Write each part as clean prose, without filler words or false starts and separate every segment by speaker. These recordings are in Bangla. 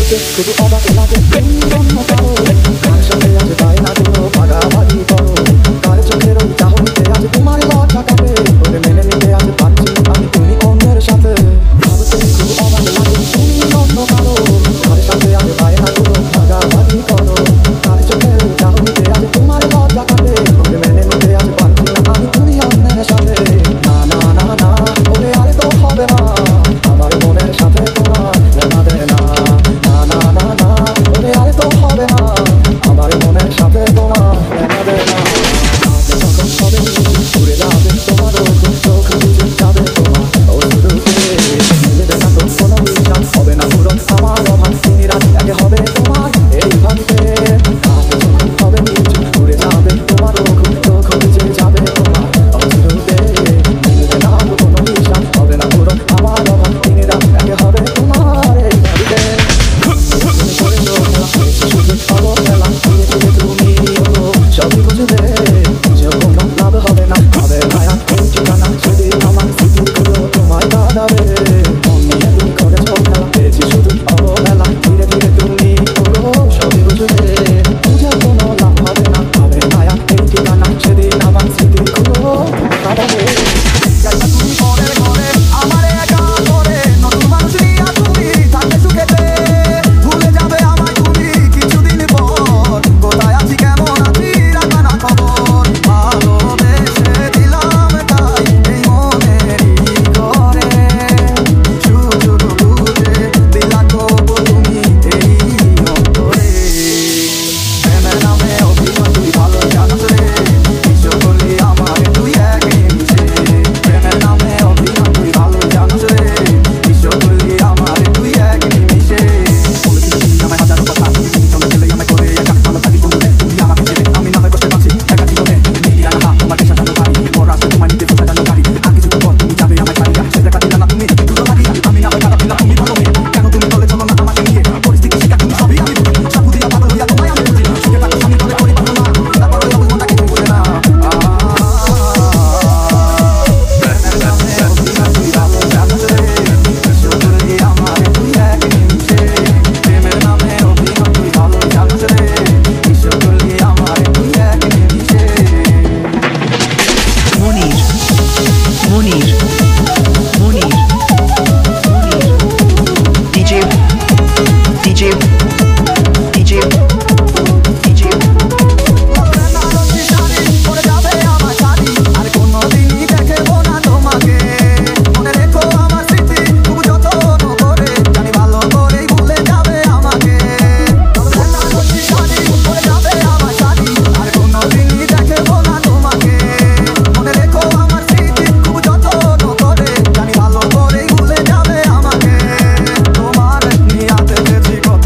Speaker 1: শুধু অবাক লাগে তুমি অন্য কারো কার সাথে আজ তাই না কোনো ভাগাভাগি করো কার চোখের ওই চাহনিতে আজ তোমার লজ্জা কাটে ওরে মেনে নিতে আজ পারছি আমি তুমি অন্যের সাথে ভাবতে শুধু অবাক লাগে তুমি অন্য কারো কার সাথে আজ তাই না কোনো ভাগাভাগি করো কার চোখের ওই চাহনিতে আজ তোমার লজ্জা কাটে ওরে মেনে নিতে আজ পারছি না আমি তুমি অন্যের সাথে না না না না ওরে আর তো হবে না আমার মনের সাথে তোমার লেনা দেনা আমার মনের সাথে তোমার লেনা দেনা যখন হবে ঘুরে যাবে তোমারও চোখ বুঝে যাবে তোমার অশ্রুতে মিলবে না তো কোনো বিশ্বাস হবে না পূরণ আমার অভাব দিন রাত একে হবে তোমার এই ভাবিতে হবে নিচু ঘুরে যাবে তোমারও চোখ বুঝে যাবে তোমার অশ্রুতে মিলবে না তো কোনো বিশ্বাস হবে না পূরণ আমার অভাব দিন রাত একে হবে তোমার এই ভাবিতে সবই বুঝবে যে কোনো লাভ হবে না হবে ভায়া এই ঠিকানা সেদিন আমার স্মৃতিগুলো তোমায় কাঁদাবে মন নিয়ে তুমি করেছ খেলা পেয়েছি শুধু অবহেলা ধীরে ধীরে তুমি সবই বুঝবে বুঝে কোনো লাভ হবে না হবে ভায়া এই ঠিকানা সেদিন আমার স্মৃতিগুলো কাঁদাবে তুমি মনের ঘরে আমার একা করে নতুন মানুষ নিয়ে তুমি থাকবে সুখেতে ভুলে যাবে আমায় তুমি কিছুদিন পর কোথায় আছি কেমন আছি রাখবে না খবর ভালোবেসে দিলাম তাই এই মনেরই ঘরে শুধু বুঝে দিলা তবু তুমি এই অন্তরে প্রেমের নামে অভিমান তুই ভালো জানাস রে বিশ্ব করলি আমারে তুই এক নিমিষে প্রেমের নামে অভিমান তুই ভালো জানাস রে বিশ্ব করলি আমারে তুই এক নিমিষে বলেছিলি তুমি আমায় হাজারো কথা তুমি চলে গেলে আমায় করে একা ভালো থাকি বললে তুমি আমাকে ছেড়ে আমি না হয় কষ্টে পাচ্ছি একা জীবনে মিলিয়া না তোমাকে সাজানো গাড়ি পর আসবে তোমায় নিতে সাজানো গাড়ি আর কিছু পর তুমি যাবে আমায় ছাড়িয়া সে দেখা দিলা না তুমি দুটো লাগি আমি না হয় খারাপ দিলাম তুমি ভালো মেয়ে কেন তুমি বলে চলো না আমাকে নিয়ে পরিস্থিতি শিখা তুমি সবই আমি সব বুঝিয়া পাগল হইয়া তোমায় আমি বুঝি সুখে থাকো আমি করে করি পারো না তারপরে অবস্থা কিছু বোঝে না প্রেমের নামে অভিমান তুই ভালো জানাস রে বিশ্ব করলি আমারে তুই এক নিমিষে প্রেমের নামে অভিমান তুই ভালো জানাস রে বিশ্ব করলি আমারে তুই এক নিমিষে
Speaker 2: Munir, Munir, Munir, Munir, DJ, DJ, DJ, DJ.
Speaker 1: পড়ে যাবে আমার শাড়ি আর কোনোদিনই দেখবো না তোমাকে মনে রেখো আমার স্মৃতি খুব যত্ন করে জানি ভালো করেই ভুলে যাবে আমাকে পড়ে যাবে আমার শাড়ি আর কোনোদিনই দেখবো না তোমাকে মনে রেখো আমার স্মৃতি খুব যত্ন করে জানি ভালো করেই ভুলে যাবে আমাকে তোমার নিয়ে দেখেছি কত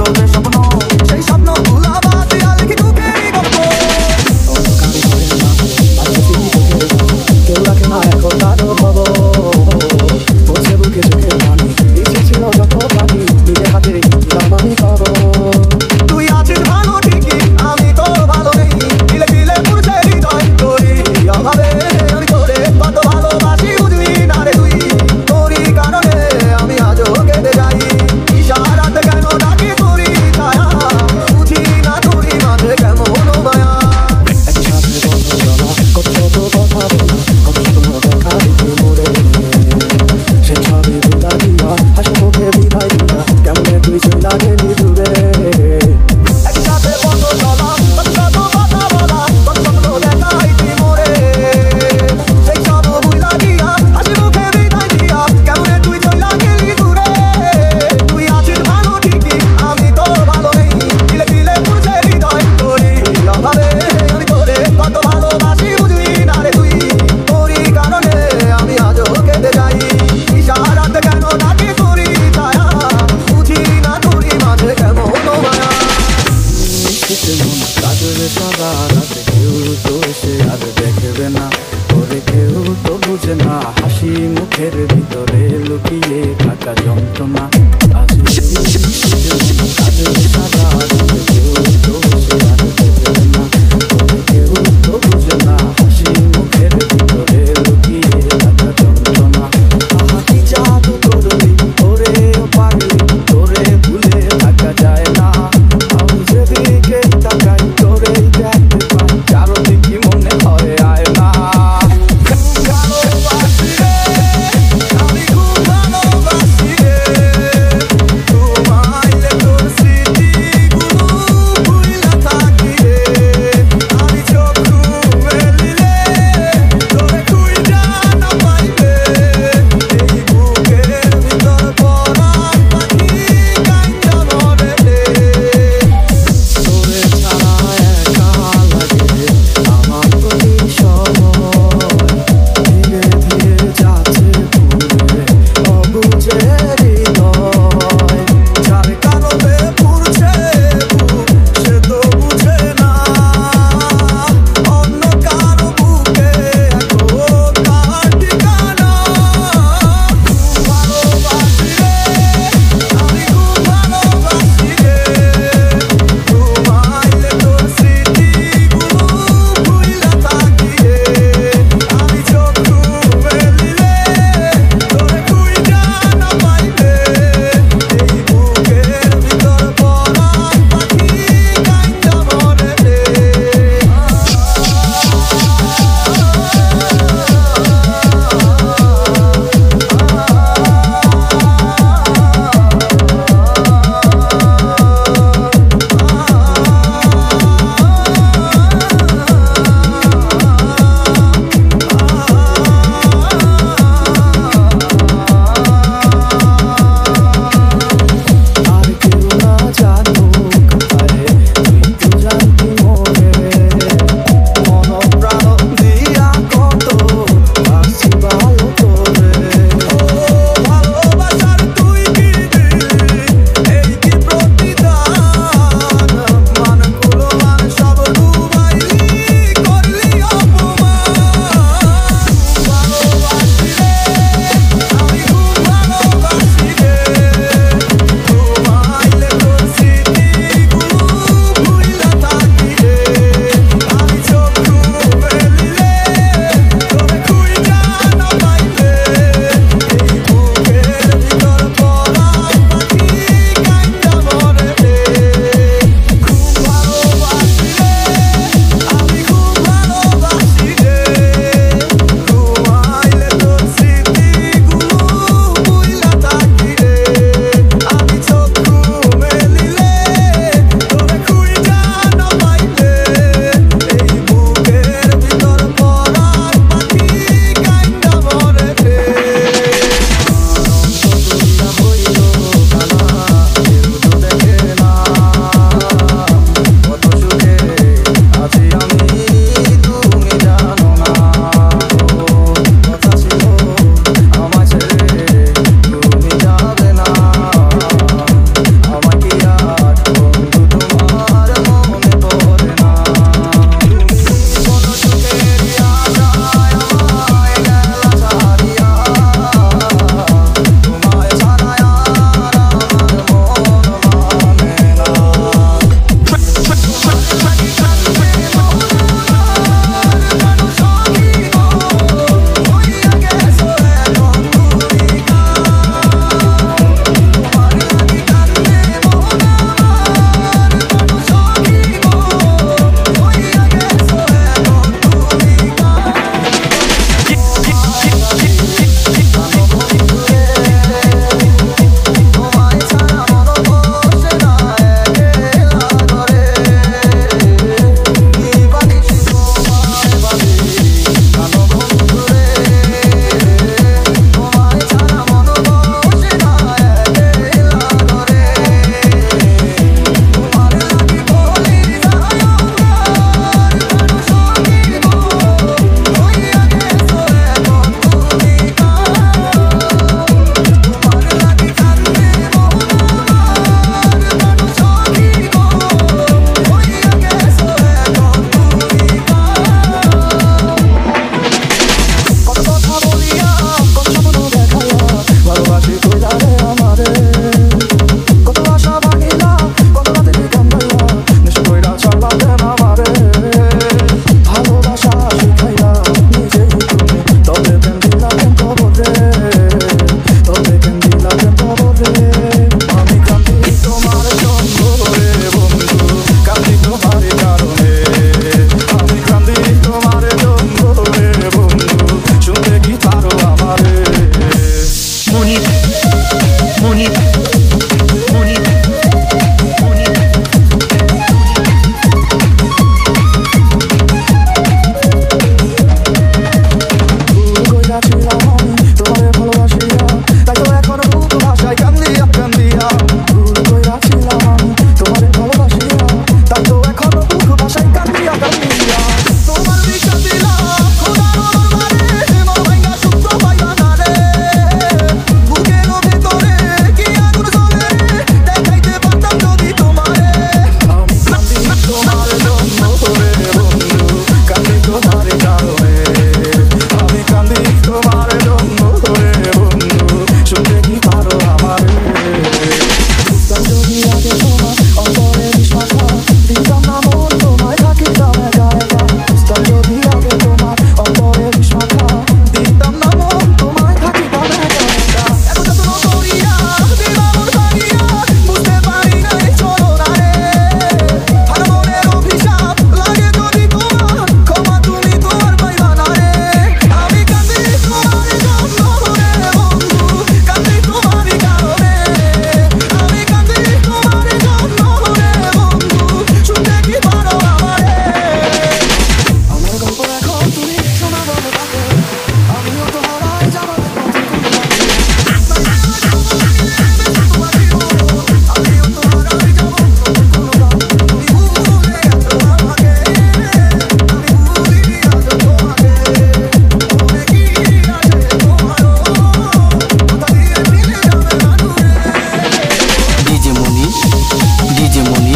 Speaker 3: Moni,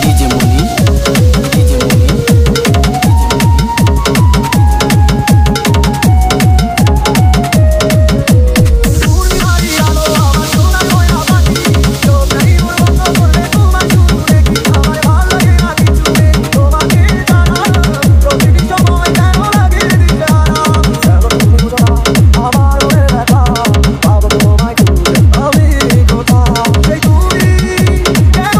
Speaker 3: DJ Moni, DJ Moni.
Speaker 1: আমি কোথা সেই তুমি কেন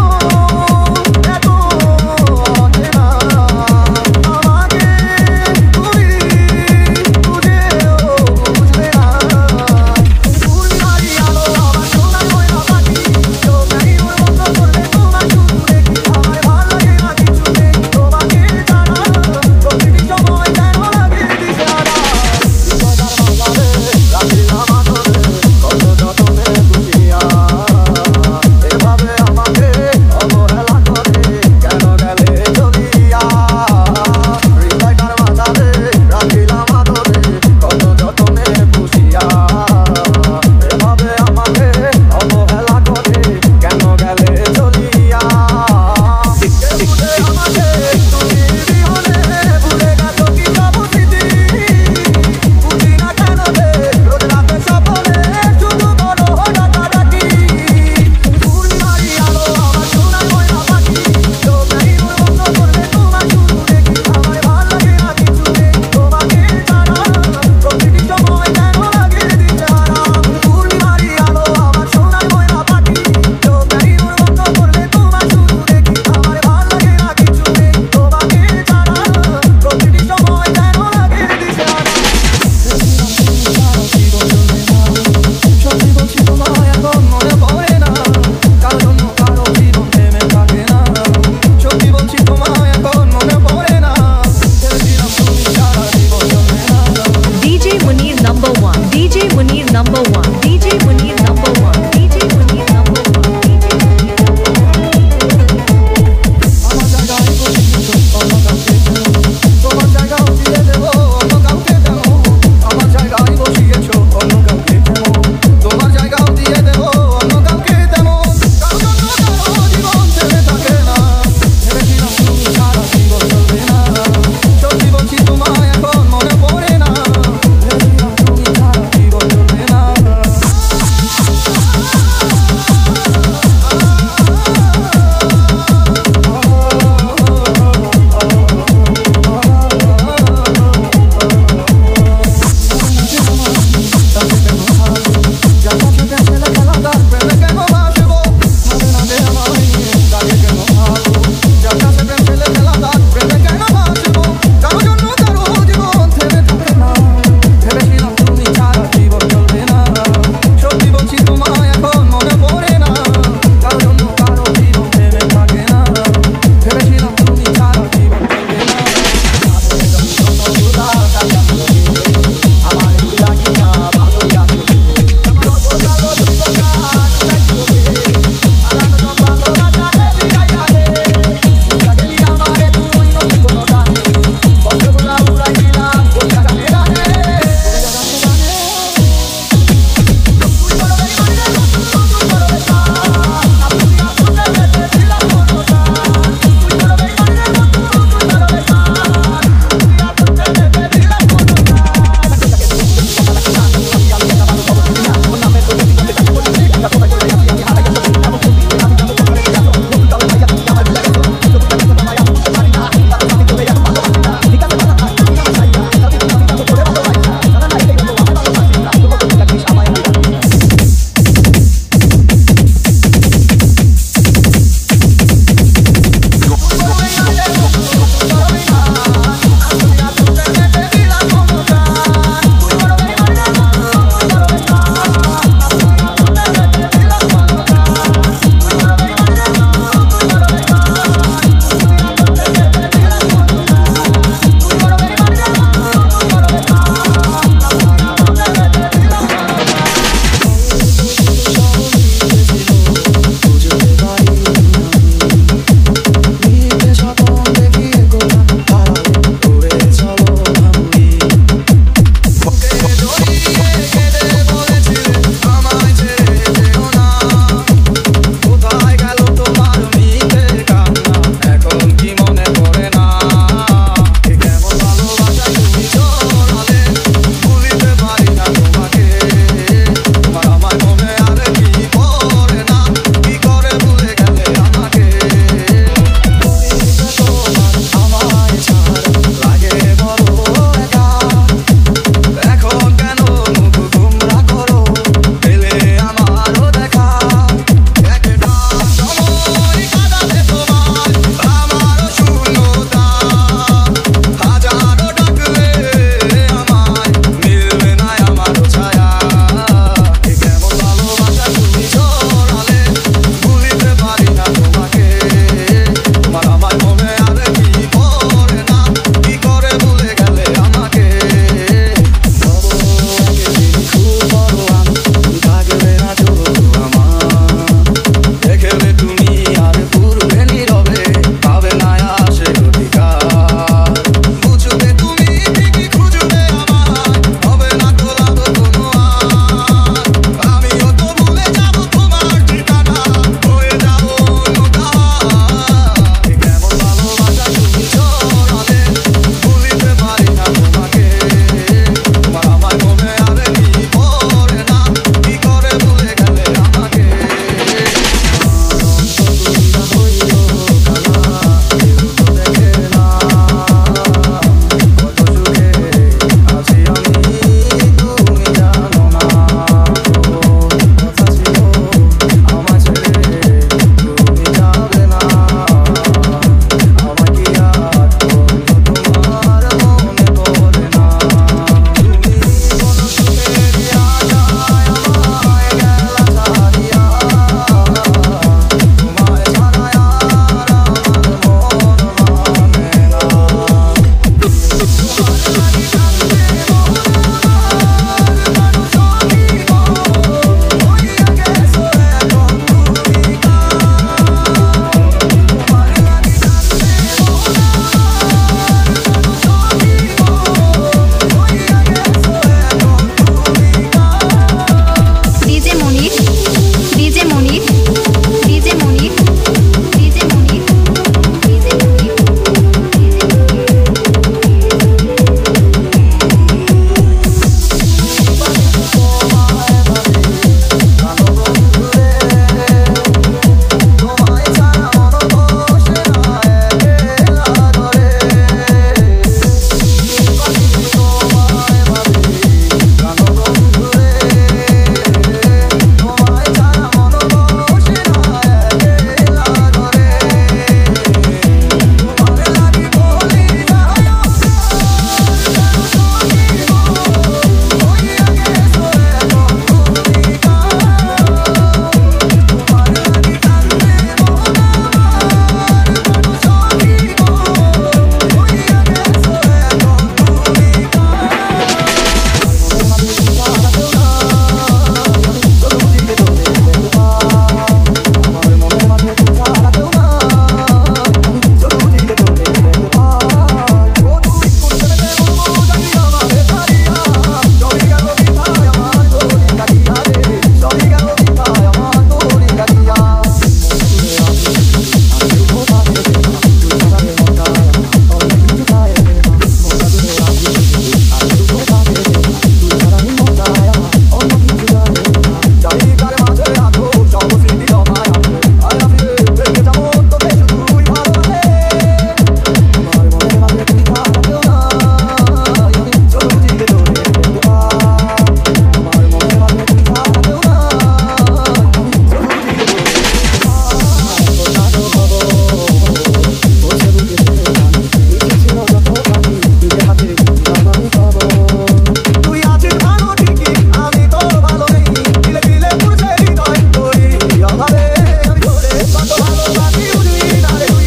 Speaker 1: কত ভালোবাসি উনি না রে তুই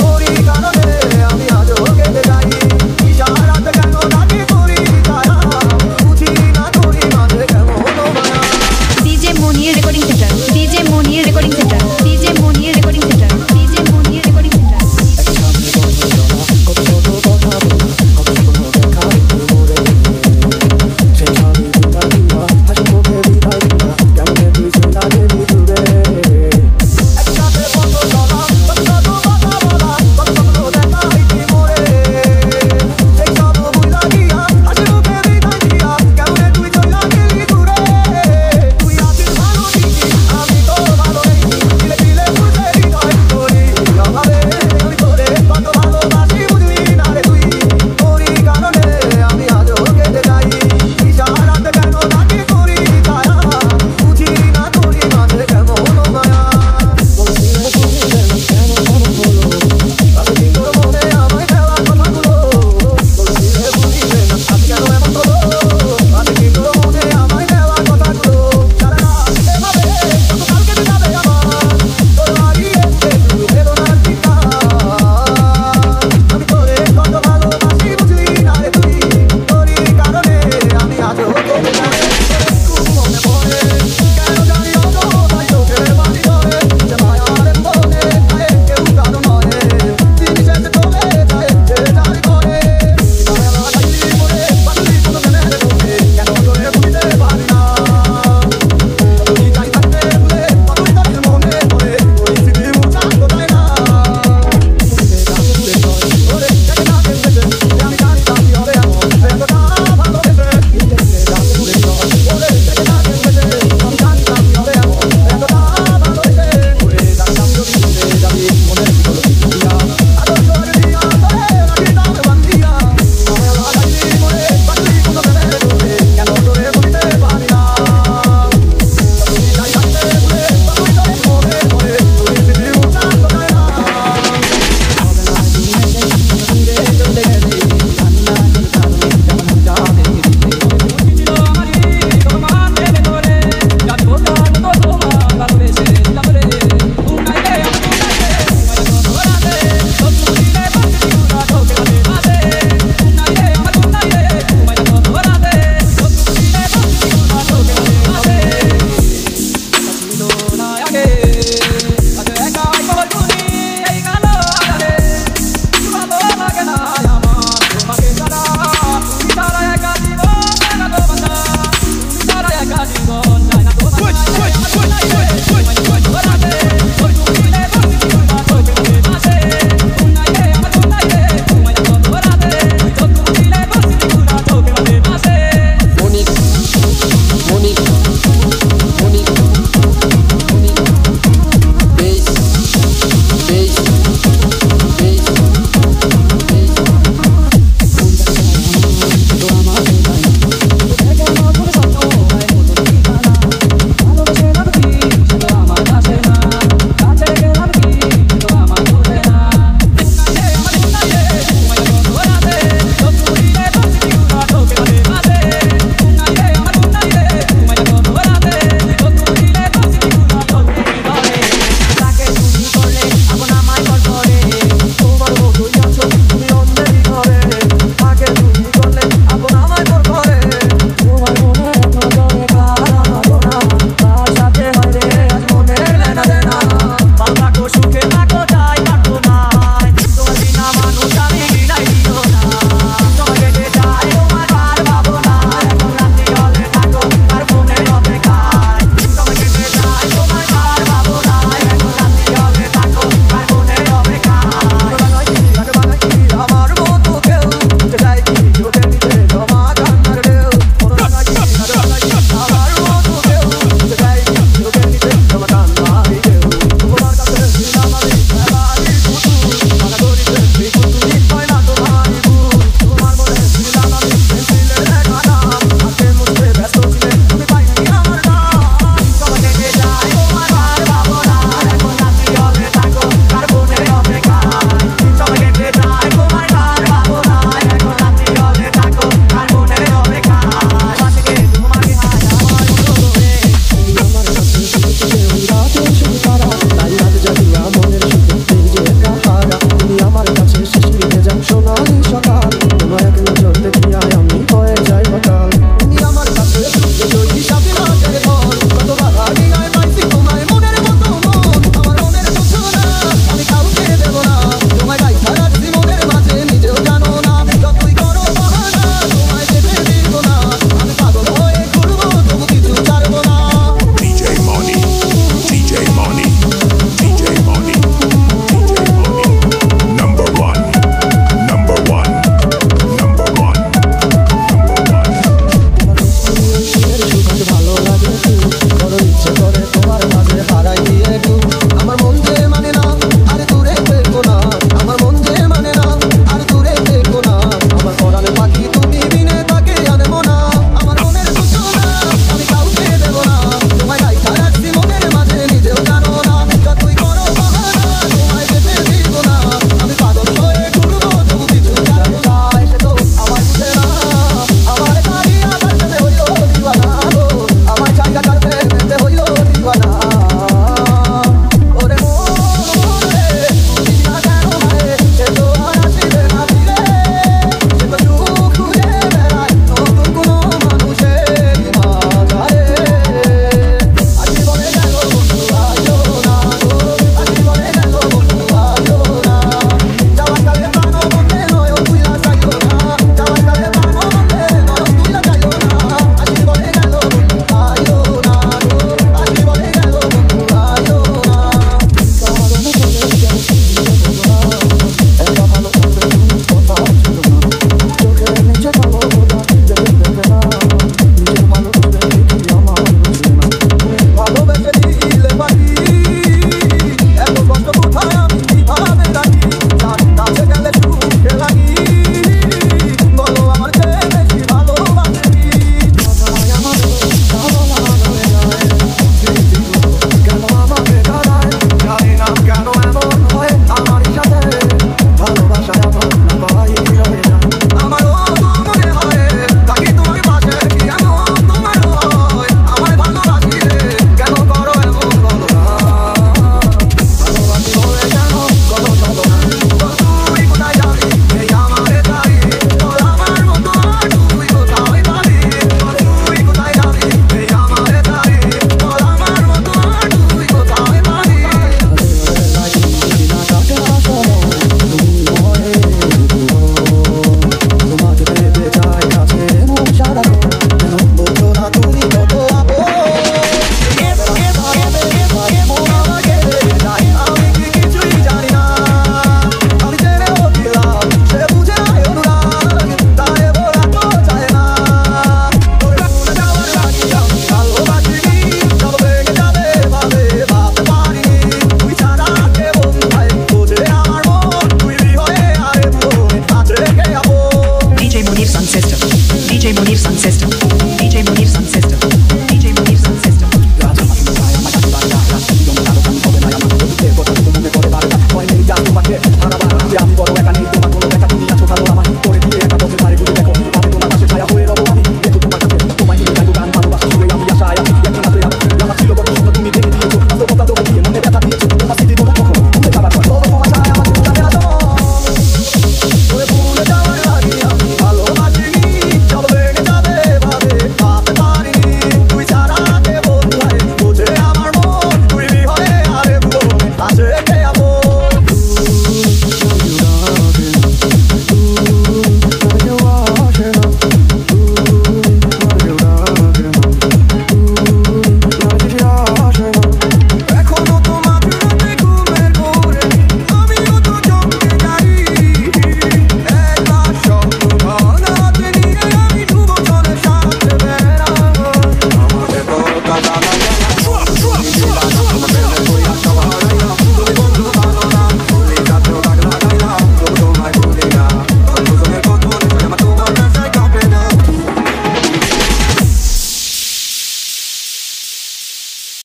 Speaker 1: তোরই কারণে আমি আজও কেঁদে যাই ইশারাতে কেন ডাকি করি তারা বুঝি না তোরই মাঝে কেমন মায়া
Speaker 4: DJ Monir Recording Center. DJ Monir Recording Center. DJ Monir